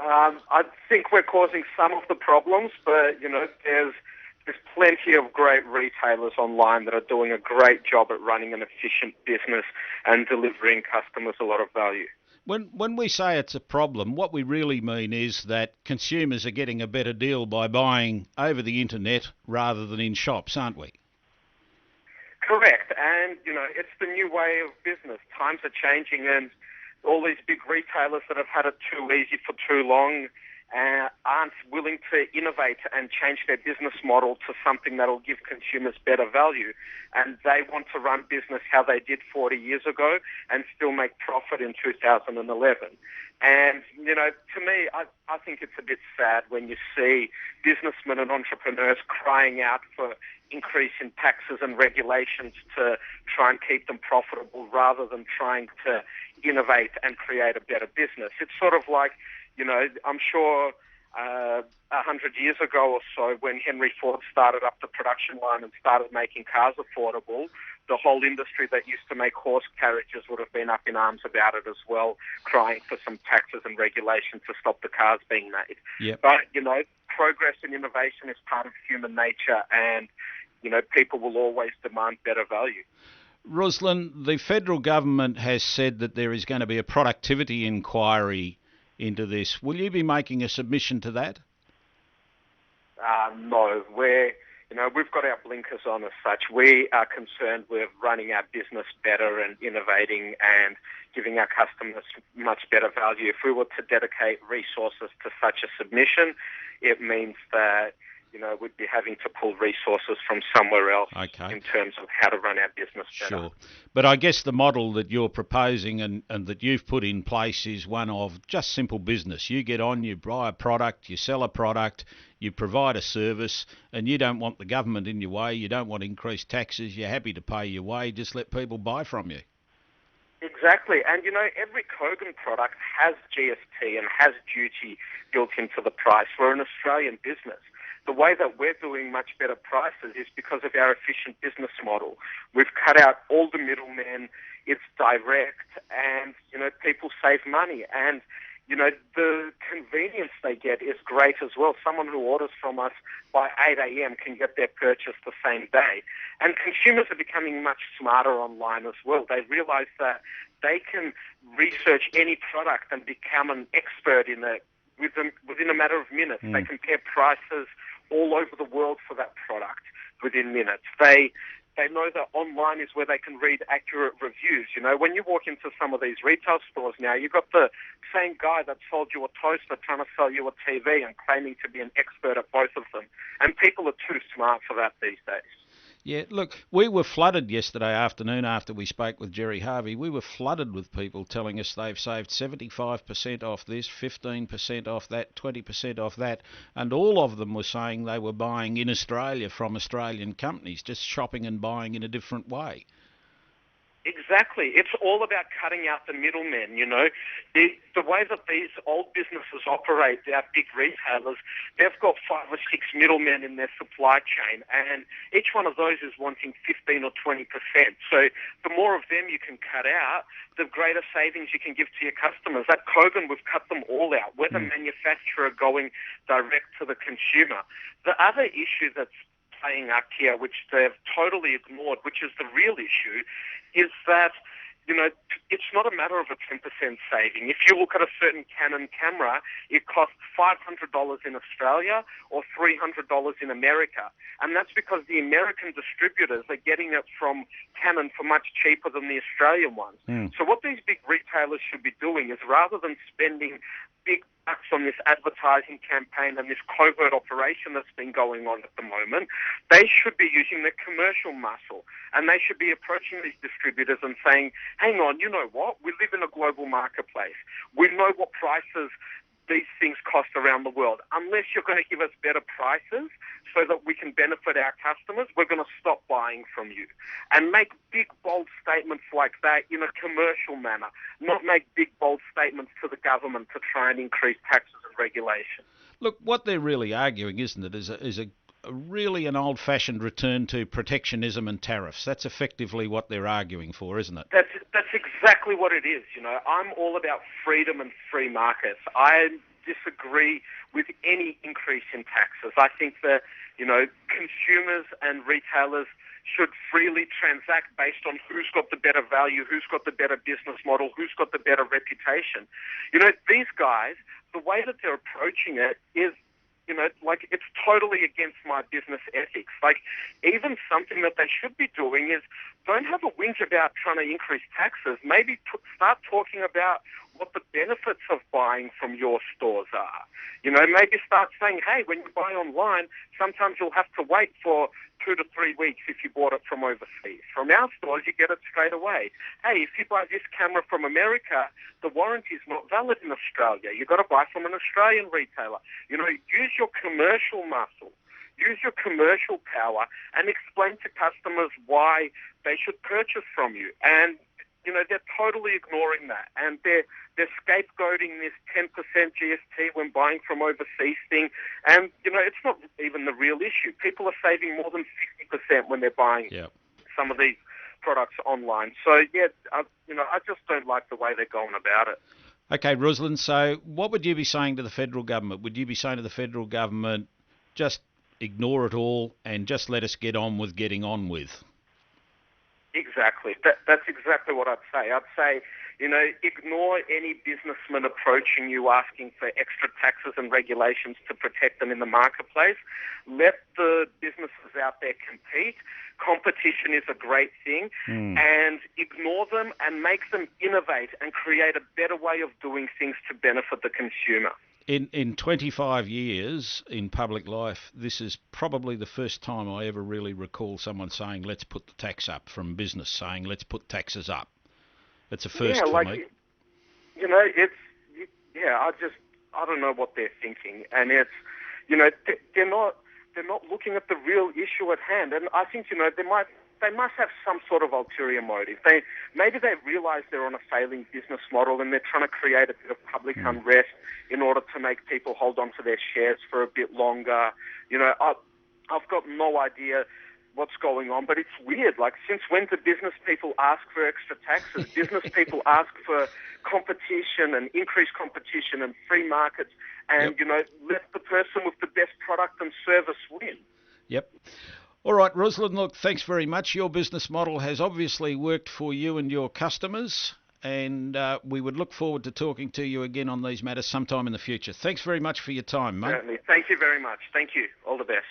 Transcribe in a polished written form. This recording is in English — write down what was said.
I think we're causing some of the problems, but, there's plenty of great retailers online that are doing a great job at running an efficient business and delivering customers a lot of value. When we say it's a problem, what we really mean is that consumers are getting a better deal by buying over the internet rather than in shops, aren't we? Correct. And, it's the new way of business. Times are changing, and all these big retailers that have had it too easy for too long aren't willing to innovate and change their business model to something that will give consumers better value. And they want to run business how they did 40 years ago and still make profit in 2011. And, to me, I think it's a bit sad when you see businessmen and entrepreneurs crying out for increase in taxes and regulations to try and keep them profitable rather than trying to innovate and create a better business. It's sort of like, I'm sure 100 years ago or so, when Henry Ford started up the production line and started making cars affordable, the whole industry that used to make horse carriages would have been up in arms about it as well, crying for some taxes and regulations to stop the cars being made. Yep. But, progress and innovation is part of human nature, and, people will always demand better value. Ruslan, the federal government has said that there is going to be a productivity inquiry into this. Will you be making a submission to that? No, we've got our blinkers on as such. We are concerned with running our business better and innovating and giving our customers much better value. If we were to dedicate resources to such a submission, it means that we'd be having to pull resources from somewhere else in terms of how to run our business better. Sure. But I guess the model that you're proposing and that you've put in place is one of just simple business. You get on, you buy a product, you sell a product, you provide a service, and you don't want the government in your way, you don't want increased taxes, you're happy to pay your way, just let people buy from you. Exactly. And, every Kogan product has GST and has duty built into the price. We're an Australian business. The way that we're doing much better prices is because of our efficient business model. We've cut out all the middlemen. It's direct, and, people save money. And, the convenience they get is great as well. Someone who orders from us by 8 a.m. can get their purchase the same day. And consumers are becoming much smarter online as well. They realize that they can research any product and become an expert in it within a matter of minutes. They compare prices all over the world for that product within minutes. They know that online is where they can read accurate reviews. When you walk into some of these retail stores now, you've got the same guy that sold you a toaster trying to sell you a TV and claiming to be an expert at both of them. And people are too smart for that these days. Yeah, look, we were flooded yesterday afternoon after we spoke with Jerry Harvey. We were flooded with people telling us they've saved 75% off this, 15% off that, 20% off that, and all of them were saying they were buying in Australia from Australian companies, just shopping and buying in a different way. Exactly. It's all about cutting out the middlemen, The way that these old businesses operate, our big retailers, they've got 5 or 6 middlemen in their supply chain, and each one of those is wanting 15 or 20%. So the more of them you can cut out, the greater savings you can give to your customers. At Kogan, we've cut them all out. We're the manufacturer going direct to the consumer. The other issue that's playing up here, which they've totally ignored, which is the real issue, is that, it's not a matter of a 10% saving. If you look at a certain Canon camera, it costs $500 in Australia or $300 in America. And that's because the American distributors are getting it from Canon for much cheaper than the Australian ones. So what these big retailers should be doing is, rather than spending big bucks on this advertising campaign and this covert operation that's been going on at the moment, they should be using their commercial muscle, and they should be approaching these distributors and saying, hang on, you know what? We live in a global marketplace. We know what prices these things cost around the world. Unless you're going to give us better prices so that we can benefit our customers, we're going to stop buying from you. And make big, bold statements like that in a commercial manner, not make big, bold statements to the government to try and increase taxes and regulation. Look, what they're really arguing, isn't it, is a really an old-fashioned return to protectionism and tariffs. That's effectively what they're arguing for, isn't it? That's exactly what it is. I'm all about freedom and free markets. I disagree with any increase in taxes. I think that, consumers and retailers should freely transact based on who's got the better value, who's got the better business model, who's got the better reputation. These guys, the way that they're approaching it is, it's totally against my business ethics. Even something that they should be doing is don't have a whinge about trying to increase taxes. Maybe start talking about what the benefits of buying from your stores are. Maybe start saying, hey, when you buy online, sometimes you'll have to wait for 2 to 3 weeks if you bought it from overseas. From our stores, you get it straight away. Hey, if you buy this camera from America, the warranty is not valid in Australia. You've got to buy from an Australian retailer. Use your commercial muscle. Use your commercial power and explain to customers why they should purchase from you. And, they're totally ignoring that. And they're scapegoating this 10% GST when buying from overseas thing. And, it's not even the real issue. People are saving more than 50% when they're buying some of these products online. So, I just don't like the way they're going about it. Okay, Ruslan, so what would you be saying to the federal government? Would you be saying to the federal government, just ignore it all and just let us get on with getting on with? Exactly. That's exactly what I'd say. I'd say, ignore any businessman approaching you asking for extra taxes and regulations to protect them in the marketplace. Let the businesses out there compete. Competition is a great thing. And ignore them and make them innovate and create a better way of doing things to benefit the consumer. In 25 years in public life, this is probably the first time I ever really recall someone saying, let's put the tax up, from business saying, let's put taxes up. It's a first for me. I don't know what they're thinking. And it's, they're not looking at the real issue at hand. And I think, they must have some sort of ulterior motive. Maybe they realise they're on a failing business model and they're trying to create a bit of public unrest in order to make people hold on to their shares for a bit longer. I've got no idea what's going on, but it's weird. Since when do business people ask for extra taxes? Business people ask for competition and increased competition and free markets and, let the person with the best product and service win. Yep. All right, Ruslan, look, thanks very much. Your business model has obviously worked for you and your customers, and we would look forward to talking to you again on these matters sometime in the future. Thanks very much for your time, mate. Certainly. Thank you very much. Thank you. All the best.